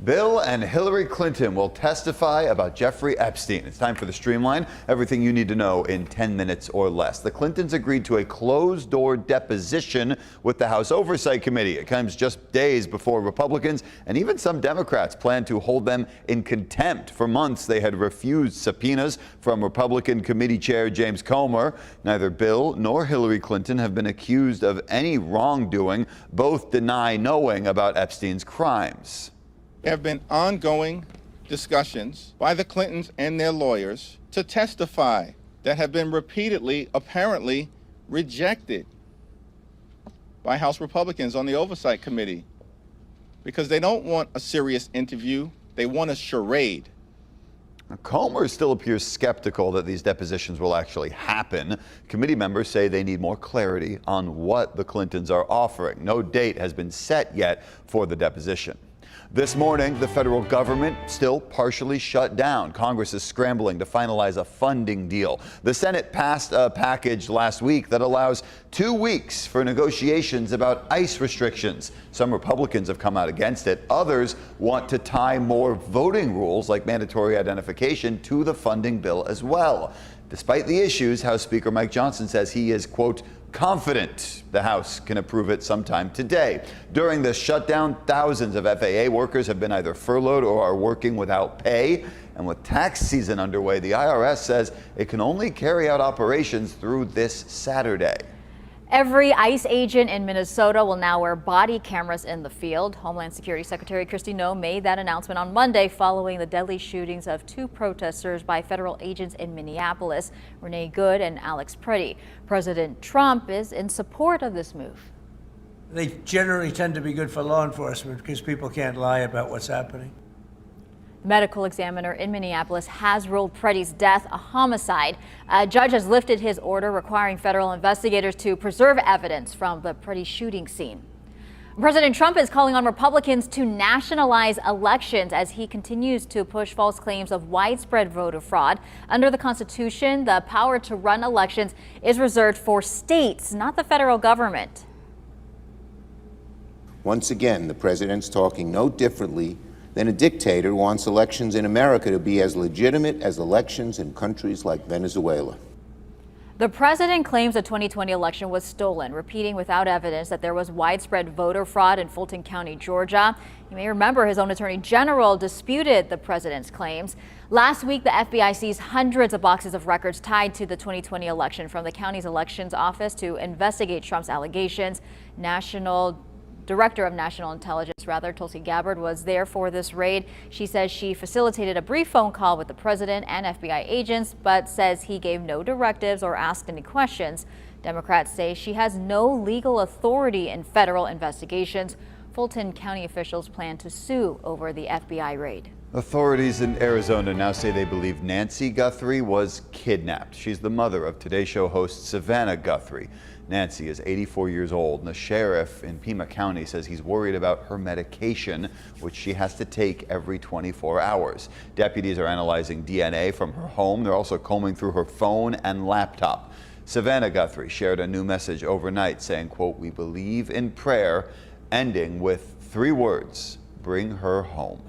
Bill and Hillary Clinton will testify about Jeffrey Epstein. It's time for the Streamline. Everything you need to know in 10 minutes or less. The Clintons agreed to a closed-door deposition with the House Oversight Committee. It comes just days before Republicans and even some Democrats plan to hold them in contempt. For months, they had refused subpoenas from Republican Committee Chair James Comer. Neither Bill nor Hillary Clinton have been accused of any wrongdoing. Both deny knowing about Epstein's crimes. There have been ongoing discussions by the Clintons and their lawyers to testify that have been repeatedly, apparently, rejected by House Republicans on the Oversight Committee because they don't want a serious interview, they want a charade. Now, Comer still appears skeptical that these depositions will actually happen. Committee members say they need more clarity on what the Clintons are offering. No date has been set yet for the deposition. This morning, the federal government still partially shut down. Congress is scrambling to finalize a funding deal. The Senate passed a package last week that allows 2 weeks for negotiations about ICE restrictions. Some Republicans have come out against it. Others want to tie more voting rules like mandatory identification to the funding bill as well. Despite the issues, House Speaker Mike Johnson says he is, quote, confident the House can approve it sometime today. During the shutdown, thousands of FAA workers have been either furloughed or are working without pay. And with tax season underway, the IRS says it can only carry out operations through this Saturday. Every ICE agent in Minnesota will now wear body cameras in the field. Homeland Security Secretary Kristi Noem made that announcement on Monday following the deadly shootings of 2 protesters by federal agents in Minneapolis, Renee Good and Alex Pretty. President Trump is in support of this move. They generally tend to be good for law enforcement because people can't lie about what's happening. Medical examiner in Minneapolis has ruled Pretty's death a homicide. A judge has lifted his order requiring federal investigators to preserve evidence from the Pretty shooting scene. President Trump is calling on Republicans to nationalize elections as he continues to push false claims of widespread voter fraud. Under the Constitution, the power to run elections is reserved for states, not the federal government. Once again, the president's talking no differently than a dictator who wants elections in America to be as legitimate as elections in countries like Venezuela. The president claims the 2020 election was stolen, repeating without evidence that there was widespread voter fraud in Fulton County, Georgia. You may remember his own attorney general disputed the president's claims. Last week, the FBI seized hundreds of boxes of records tied to the 2020 election from the county's elections office to investigate Trump's allegations. Director of National Intelligence, Tulsi Gabbard, was there for this raid. She says she facilitated a brief phone call with the president and FBI agents, but says he gave no directives or asked any questions. Democrats say she has no legal authority in federal investigations. Fulton County officials plan to sue over the FBI raid. Authorities in Arizona now say they believe Nancy Guthrie was kidnapped. She's the mother of Today Show host Savannah Guthrie. Nancy is 84 years old, and the sheriff in Pima County says he's worried about her medication, which she has to take every 24 hours. Deputies are analyzing DNA from her home. They're also combing through her phone and laptop. Savannah Guthrie shared a new message overnight saying, quote, "We believe in prayer," ending with 3 words, "Bring her home."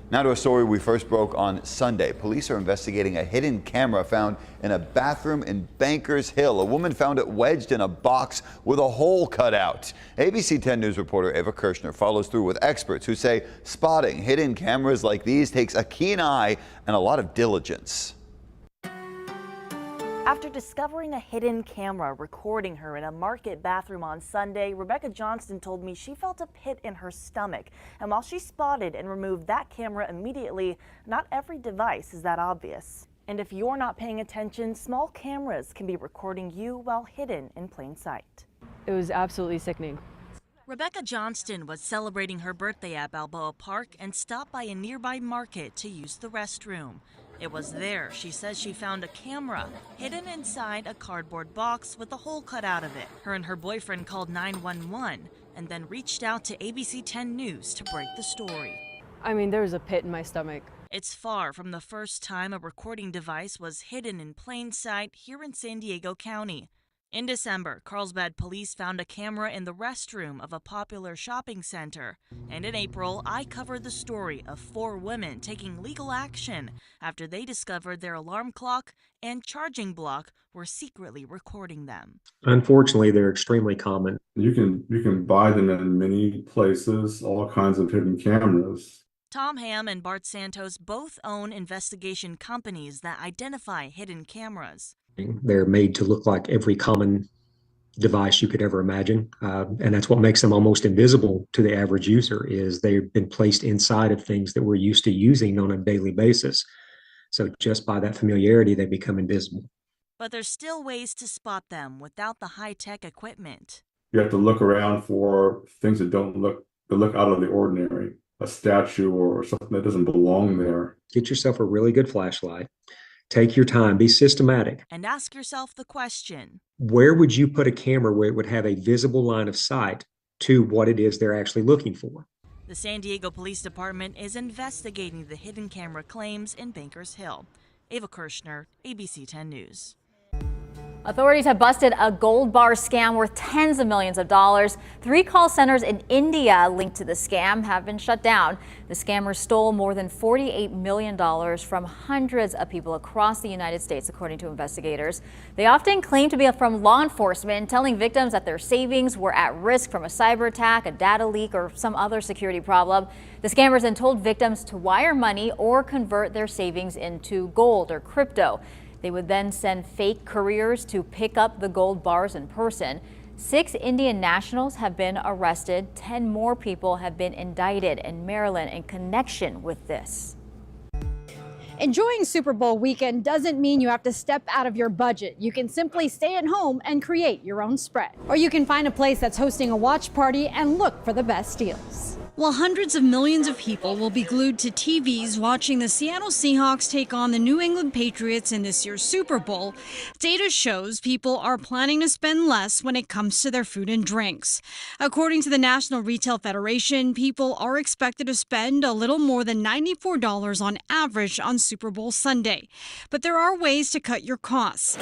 Now to a story we first broke on Sunday. Police are investigating a hidden camera found in a bathroom in Bankers Hill. A woman found it wedged in a box with a hole cut out. ABC 10 News reporter Eva Kirshner follows through with experts who say spotting hidden cameras like these takes a keen eye and a lot of diligence. After discovering a hidden camera recording her in a market bathroom on Sunday, Rebecca Johnston told me she felt a pit in her stomach. And while she spotted and removed that camera immediately, not every device is that obvious. And if you're not paying attention, small cameras can be recording you while hidden in plain sight. It was absolutely sickening. Rebecca Johnston was celebrating her birthday at Balboa Park and stopped by a nearby market to use the restroom. It was there, she says, she found a camera hidden inside a cardboard box with a hole cut out of it. Her and her boyfriend called 911 and then reached out to ABC 10 News to break the story. I mean, there was a pit in my stomach. It's far from the first time a recording device was hidden in plain sight here in San Diego County. In December, Carlsbad police found a camera in the restroom of a popular shopping center. And in April, I covered the story of 4 women taking legal action after they discovered their alarm clock and charging block were secretly recording them. Unfortunately, they're extremely common. You can buy them in many places, all kinds of hidden cameras. Tom Ham and Bart Santos both own investigation companies that identify hidden cameras. They're made to look like every common device you could ever imagine. And that's what makes them almost invisible to the average user, is they've been placed inside of things that we're used to using on a daily basis. So just by that familiarity, they become invisible. But there's still ways to spot them without the high-tech equipment. You have to look around for things that look out of the ordinary. A statue or something that doesn't belong there. Get yourself a really good flashlight. Take your time, be systematic. And ask yourself the question: where would you put a camera where it would have a visible line of sight to what it is they're actually looking for? The San Diego Police Department is investigating the hidden camera claims in Bankers Hill. Ava Kirshner, ABC 10 News. Authorities have busted a gold bar scam worth tens of millions of dollars. 3 call centers in India linked to the scam have been shut down. The scammers stole more than $48 million from hundreds of people across the United States, according to investigators. They often claim to be from law enforcement, telling victims that their savings were at risk from a cyber attack, a data leak, or some other security problem. The scammers then told victims to wire money or convert their savings into gold or crypto. They would then send fake couriers to pick up the gold bars in person. 6 Indian nationals have been arrested. 10 more people have been indicted in Maryland in connection with this. Enjoying Super Bowl weekend doesn't mean you have to step out of your budget. You can simply stay at home and create your own spread. Or you can find a place that's hosting a watch party and look for the best deals. While hundreds of millions of people will be glued to TVs watching the Seattle Seahawks take on the New England Patriots in this year's Super Bowl, data shows people are planning to spend less when it comes to their food and drinks. According to the National Retail Federation, people are expected to spend a little more than $94 on average on Super Bowl Sunday. But there are ways to cut your costs.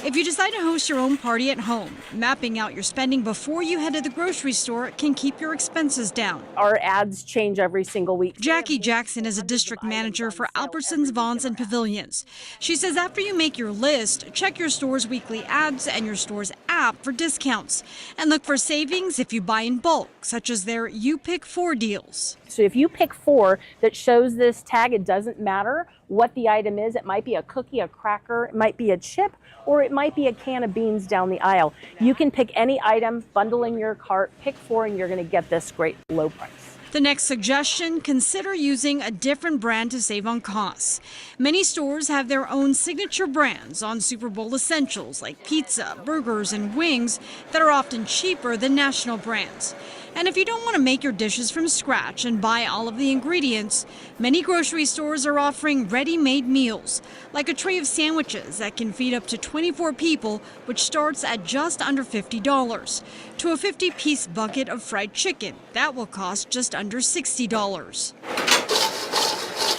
If you decide to host your own party at home, mapping out your spending before you head to the grocery store can keep your expenses down. Our ads change every single week. Jackie Jackson is a district manager for Albertsons, Vons, and Pavilions. She says after you make your list, check your store's weekly ads and your store's app for discounts. And look for savings if you buy in bulk, such as their You Pick 4 deals. So if you pick 4 that shows this tag, it doesn't matter what the item is. It might be a cookie, a cracker, it might be a chip, or it might be a can of beans down the aisle. You can pick any item, bundle in your cart, pick 4, and you're going to get this great low price. The next suggestion, consider using a different brand to save on costs. Many stores have their own signature brands on Super Bowl essentials like pizza, burgers, and wings that are often cheaper than national brands. And if you don't want to make your dishes from scratch and buy all of the ingredients, many grocery stores are offering ready-made meals, like a tray of sandwiches that can feed up to 24 people, which starts at just under $50, to a 50-piece bucket of fried chicken that will cost just under $60.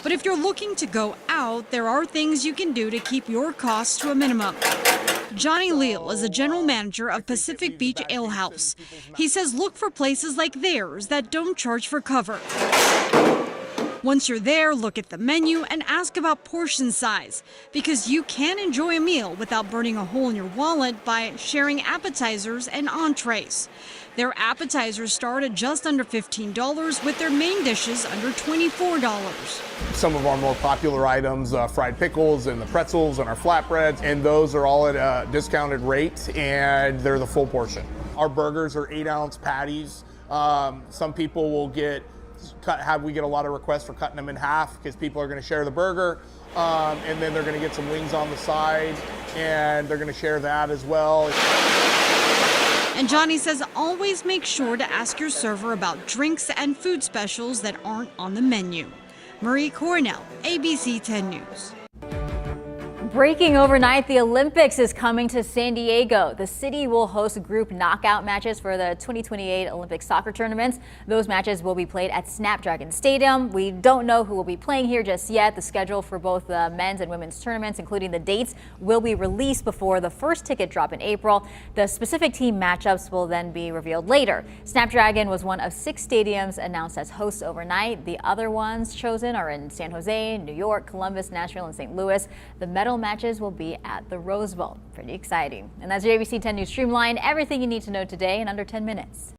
But if you're looking to go out, there are things you can do to keep your costs to a minimum. Johnny Leal is a general manager of Pacific Beach Ale House. He says look for places like theirs that don't charge for cover. Once you're there, look at the menu and ask about portion size, because you can enjoy a meal without burning a hole in your wallet by sharing appetizers and entrees. Their appetizers start at just under $15, with their main dishes under $24. Some of our more popular items, fried pickles and the pretzels and our flatbreads, and those are all at a discounted rate, and they're the full portion. Our burgers are 8-ounce patties. Some people will get we get a lot of requests for cutting them in half because people are going to share the burger, and then they're going to get some wings on the side, and they're going to share that as well. And Johnny says always make sure to ask your server about drinks and food specials that aren't on the menu. Marie Cornell, ABC 10 News. Breaking overnight, the Olympics is coming to San Diego. The city will host group knockout matches for the 2028 Olympic soccer tournaments. Those matches will be played at Snapdragon Stadium. We don't know who will be playing here just yet. The schedule for both the men's and women's tournaments, including the dates, will be released before the first ticket drop in April. The specific team matchups will then be revealed later. Snapdragon was one of 6 stadiums announced as hosts overnight. The other ones chosen are in San Jose, New York, Columbus, Nashville, and St. Louis. The medal matches will be at the Rose Bowl. Pretty exciting. And that's your ABC 10 News Streamline. Everything you need to know today in under 10 minutes.